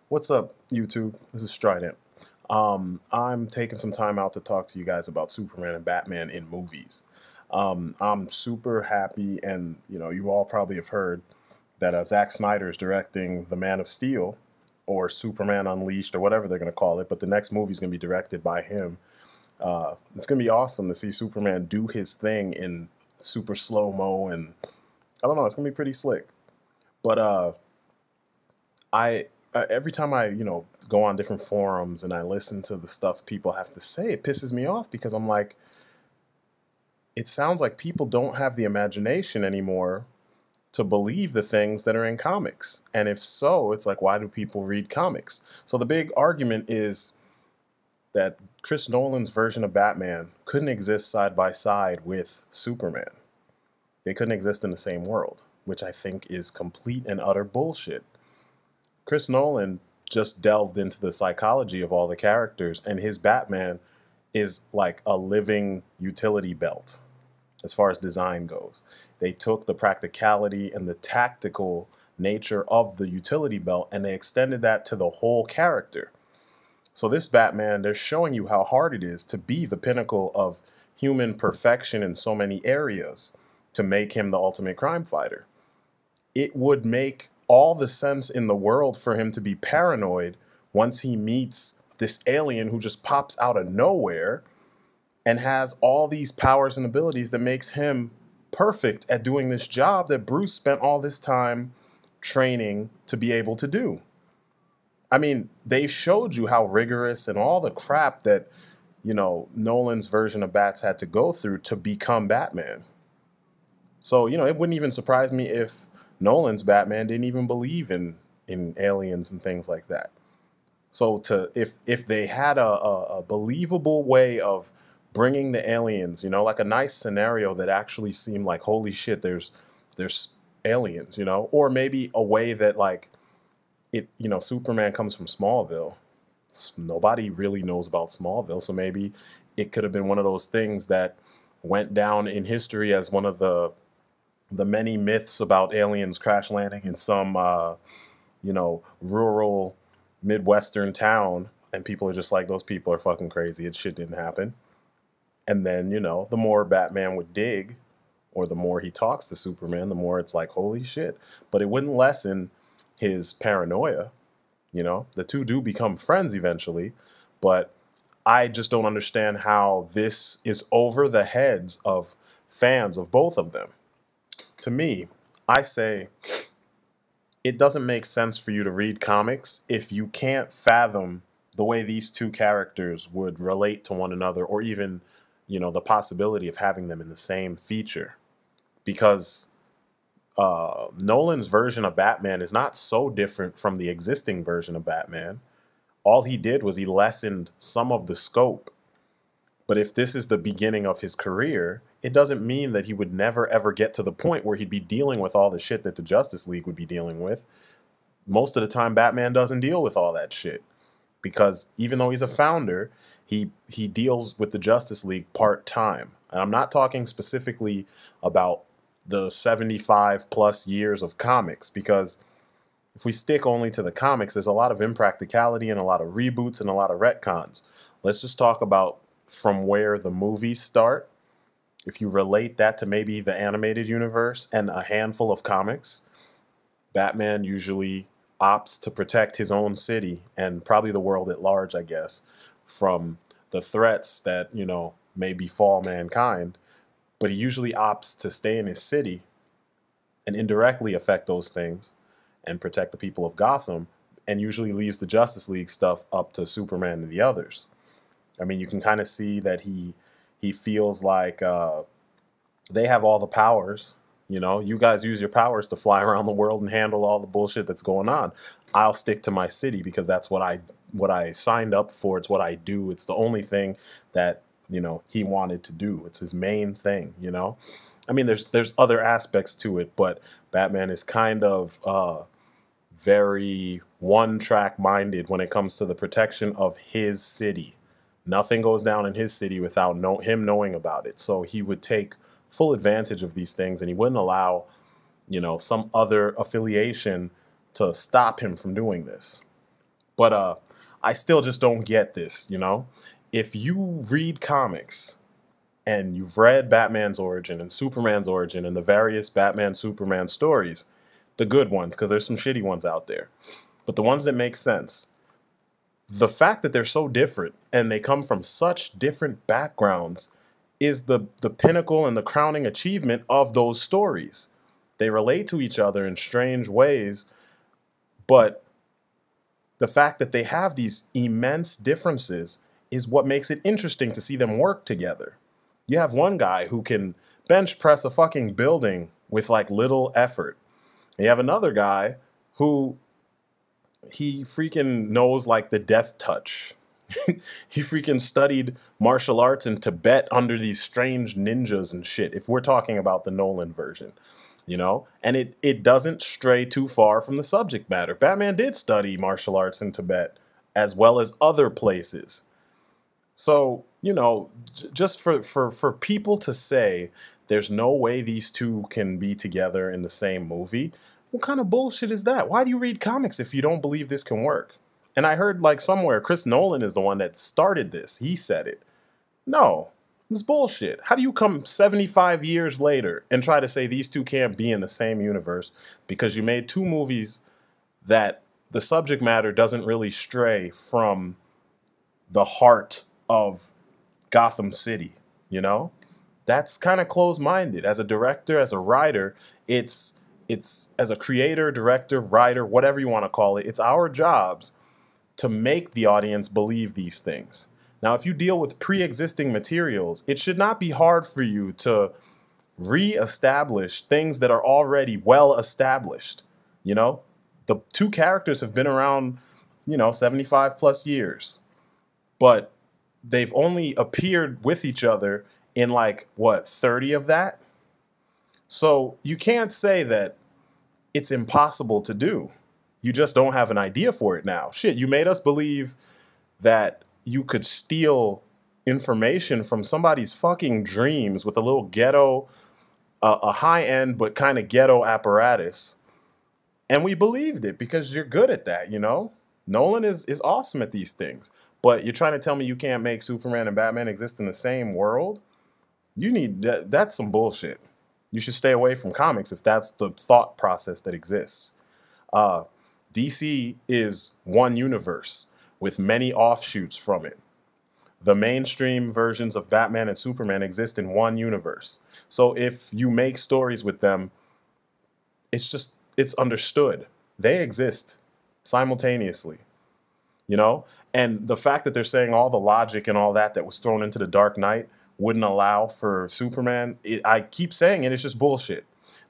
What's up, YouTube? This is Strident. I'm taking some time out to talk to you guys about Superman and Batman in movies. I'm super happy, and you all probably have heard that Zack Snyder is directing The Man of Steel, or Superman Unleashed, or whatever they're going to call it. But the next movie is going to be directed by him. It's going to be awesome to see Superman do his thing in super slow mo, and I don't know, it's going to be pretty slick. But I every time I go on different forums and I listen to the stuff people have to say, it pisses me off because I'm like, it sounds like people don't have the imagination anymore to believe the things that are in comics. And if so, it's like, why do people read comics? So the big argument is that Chris Nolan's version of Batman couldn't exist side by side with Superman. They couldn't exist in the same world, which I think is complete and utter bullshit. Chris Nolan just delved into the psychology of all the characters, and his Batman is like a living utility belt as far as design goes. They took the practicality and the tactical nature of the utility belt and they extended that to the whole character. So this Batman, they're showing you how hard it is to be the pinnacle of human perfection in so many areas to make him the ultimate crime fighter. It would make all the sense in the world for him to be paranoid once he meets this alien who just pops out of nowhere and has all these powers and abilities that makes him perfect at doing this job that Bruce spent all this time training to be able to do. I mean, they showed you how rigorous and all the crap that, Nolan's version of Bats had to go through to become Batman. So, it wouldn't even surprise me if Nolan's Batman didn't even believe in aliens and things like that. So if they had a believable way of bringing the aliens, like a nice scenario that actually seemed like, holy shit, there's aliens, or maybe a way that like Superman comes from Smallville. Nobody really knows about Smallville, so maybe it could have been one of those things that went down in history as one of the many myths about aliens crash landing in some rural Midwestern town, and people are just like, those people are fucking crazy. It shit didn't happen. And then, the more Batman would dig, or the more he talks to Superman, the more it's like, holy shit. But it wouldn't lessen his paranoia. The two do become friends eventually, but I just don't understand how this is over the heads of fans of both of them. To me, I say it doesn't make sense for you to read comics if you can't fathom the way these two characters would relate to one another, or even, the possibility of having them in the same feature. Because Nolan's version of Batman is not so different from the existing version of Batman. All he did was he lessened some of the scope. But if this is the beginning of his career, it doesn't mean that he would never ever get to the point where he'd be dealing with all the shit that the Justice League would be dealing with. Most of the time, Batman doesn't deal with all that shit. Because even though he's a founder, he deals with the Justice League part-time. And I'm not talking specifically about the 75 plus years of comics, because if we stick only to the comics, there's a lot of impracticality and a lot of reboots and a lot of retcons. Let's just talk about from where the movies start. If you relate that to maybe the animated universe and a handful of comics, Batman usually opts to protect his own city and probably the world at large, I guess, from the threats that, may befall mankind. But he usually opts to stay in his city and indirectly affect those things and protect the people of Gotham, and usually leaves the Justice League stuff up to Superman and the others. I mean, you can kind of see that he feels like they have all the powers. You guys use your powers to fly around the world and handle all the bullshit that's going on. I'll stick to my city because that's what I signed up for. It's what I do. It's the only thing that he wanted to do. It's his main thing. I mean, there's other aspects to it, but Batman is kind of very one-track minded when it comes to the protection of his city. Nothing goes down in his city without him knowing about it. So he would take full advantage of these things, and he wouldn't allow, some other affiliation to stop him from doing this. But I still just don't get this, you know? If you read comics and you've read Batman's origin and Superman's origin and the various Batman Superman stories, the good ones, because there's some shitty ones out there, but the ones that make sense, the fact that they're so different and they come from such different backgrounds is the pinnacle and the crowning achievement of those stories. They relate to each other in strange ways, but the fact that they have these immense differences is what makes it interesting to see them work together. You have one guy who can bench press a fucking building with like little effort. You have another guy who he freaking knows like the death touch. He freaking studied martial arts in Tibet under these strange ninjas and shit, if we're talking about the Nolan version, you know? And it doesn't stray too far from the subject matter. Batman did study martial arts in Tibet as well as other places. So, you know, just for people to say there's no way these two can be together in the same movie, what kind of bullshit is that? Why do you read comics if you don't believe this can work? And I heard like somewhere Chris Nolan is the one that started this. He said it. No, this is bullshit. How do you come 75 years later and try to say these two can't be in the same universe because you made two movies that the subject matter doesn't really stray from the heart of Gotham City, you know? That's kind of closed-minded. As a director, as a writer, it's as a creator, director, writer, whatever you want to call it, it's our jobs to make the audience believe these things. Now, if you deal with pre-existing materials, it should not be hard for you to re-establish things that are already well established. You know, the two characters have been around, 75 plus years, but they've only appeared with each other in 30 of that. So you can't say that it's impossible to do. You just don't have an idea for it now. Shit, you made us believe that you could steal information from somebody's fucking dreams with a little ghetto, a high-end but kind of ghetto apparatus. And we believed it because you're good at that, you know? Nolan is awesome at these things. But you're trying to tell me you can't make Superman and Batman exist in the same world? That's some bullshit. You should stay away from comics if that's the thought process that exists. DC is one universe with many offshoots from it. The mainstream versions of Batman and Superman exist in one universe. So if you make stories with them, it's understood. They exist simultaneously, you know? And the fact that they're saying all the logic and all that was thrown into the Dark Knight wouldn't allow for Superman, I keep saying it's just bullshit.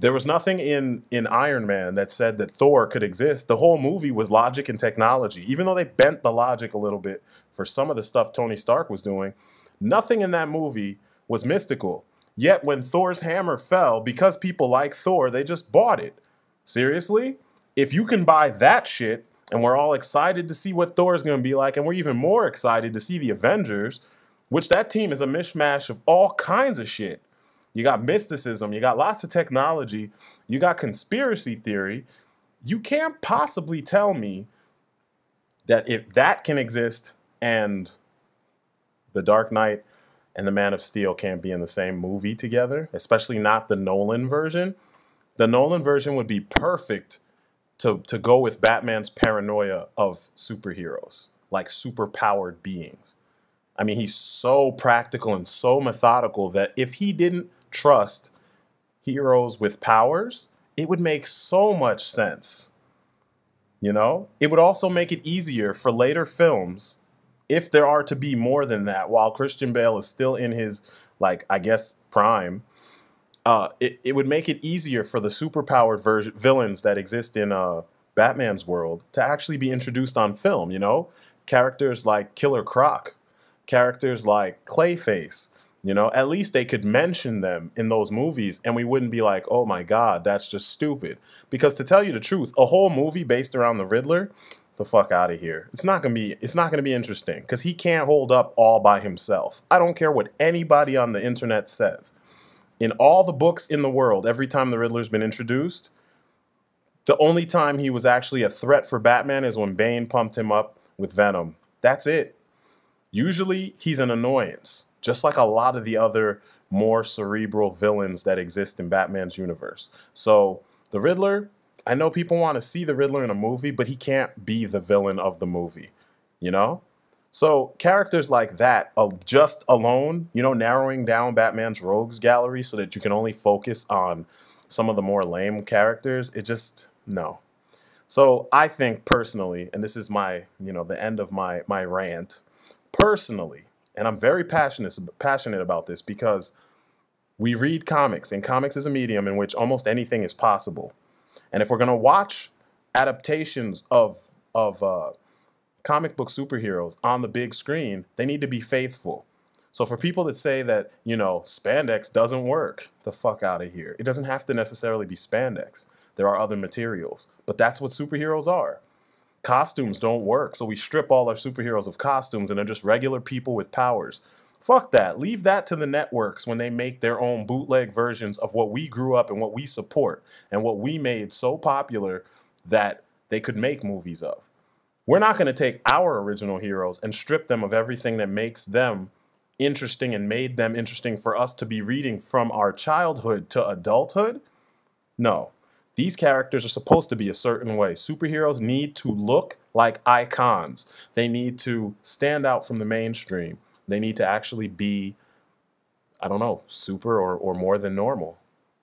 There was nothing in Iron Man that said that Thor could exist. The whole movie was logic and technology. Even though they bent the logic a little bit for some of the stuff Tony Stark was doing, nothing in that movie was mystical. Yet when Thor's hammer fell, because people like Thor, they just bought it. Seriously? If you can buy that shit, and we're all excited to see what Thor's going to be like, and we're even more excited to see the Avengers, which that team is a mishmash of all kinds of shit. You got mysticism, you got lots of technology, you got conspiracy theory. You can't possibly tell me that if that can exist and the Dark Knight and the Man of Steel can't be in the same movie together, especially not the Nolan version. The Nolan version would be perfect to go with Batman's paranoia of superheroes, like superpowered beings. I mean, he's so practical and so methodical that if he didn't trust heroes with powers, it would make so much sense. You know, it would also make it easier for later films, if there are to be more than that, while Christian Bale is still in his, prime. It would make it easier for the superpowered villains that exist in Batman's world to actually be introduced on film, you know? Characters like Killer Croc, characters like Clayface, you know? At least they could mention them in those movies and we wouldn't be like, oh my God, that's just stupid. Because to tell you the truth, a whole movie based around the Riddler, the fuck out of here. It's not gonna be interesting because he can't hold up all by himself. I don't care what anybody on the internet says. In all the books in the world, every time the Riddler's been introduced, The only time he was actually a threat for Batman is when Bane pumped him up with Venom. That's it. Usually, he's an annoyance, just like a lot of the other more cerebral villains that exist in Batman's universe. So, the Riddler, I know people want to see the Riddler in a movie, but he can't be the villain of the movie, you know? So, characters like that, just alone, you know, narrowing down Batman's rogues gallery so that you can only focus on some of the more lame characters, it just, no. So, I think personally, and this is my, you know, the end of my rant, personally, and I'm very passionate about this because we read comics, and comics is a medium in which almost anything is possible. And if we're going to watch adaptations of comic book superheroes on the big screen, they need to be faithful. So for people that say that, you know, spandex doesn't work, the fuck out of here. It doesn't have to necessarily be spandex. There are other materials, but that's what superheroes are. Costumes don't work, so we strip all our superheroes of costumes and they're just regular people with powers. Fuck that. Leave that to the networks when they make their own bootleg versions of what we grew up and what we support and what we made so popular that they could make movies of. We're not going to take our original heroes and strip them of everything that makes them interesting and made them interesting for us to be reading from our childhood to adulthood. No. These characters are supposed to be a certain way. Superheroes need to look like icons. They need to stand out from the mainstream. They need to actually be, I don't know, super or more than normal.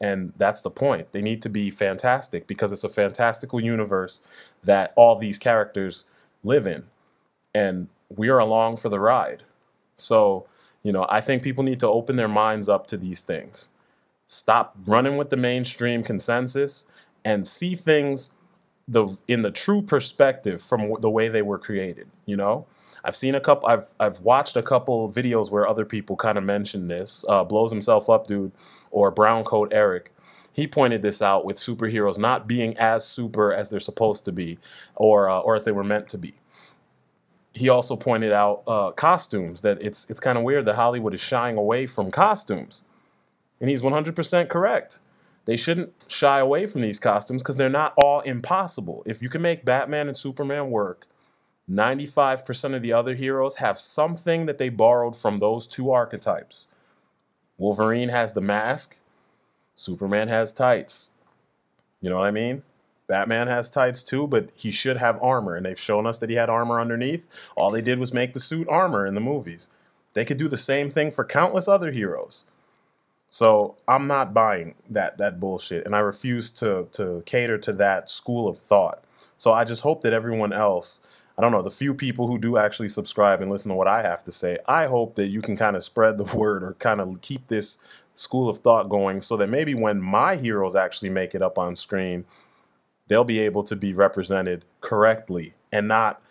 And that's the point. They need to be fantastic because it's a fantastical universe that all these characters live in. And we are along for the ride. So, you know, I think people need to open their minds up to these things. Stop running with the mainstream consensus and see things in the true perspective from the way they were created, you know? I've watched a couple videos where other people kind of mention this. Blows himself up, dude, or Brown Coat Eric. He pointed this out with superheroes not being as super as they're supposed to be, or as they were meant to be. He also pointed out costumes, that it's kind of weird that Hollywood is shying away from costumes, and he's 100% correct. They shouldn't shy away from these costumes because they're not all impossible. If you can make Batman and Superman work, 95% of the other heroes have something that they borrowed from those two archetypes. Wolverine has the mask. Superman has tights. You know what I mean? Batman has tights too, but he should have armor, and they've shown us that he had armor underneath. All they did was make the suit armor in the movies. They could do the same thing for countless other heroes. So I'm not buying that bullshit, and I refuse to cater to that school of thought. So I just hope that everyone else, I don't know, the few people who do actually subscribe and listen to what I have to say, I hope that you can kind of spread the word or kind of keep this school of thought going so that maybe when my heroes actually make it up on screen, they'll be able to be represented correctly and not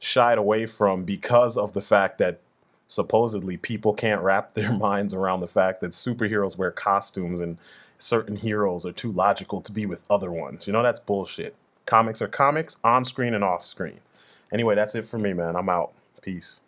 shied away from because of the fact that supposedly people can't wrap their minds around the fact that superheroes wear costumes and certain heroes are too logical to be with other ones. You know, that's bullshit. Comics are comics, on screen and off screen. Anyway, that's it for me, man. I'm out. Peace.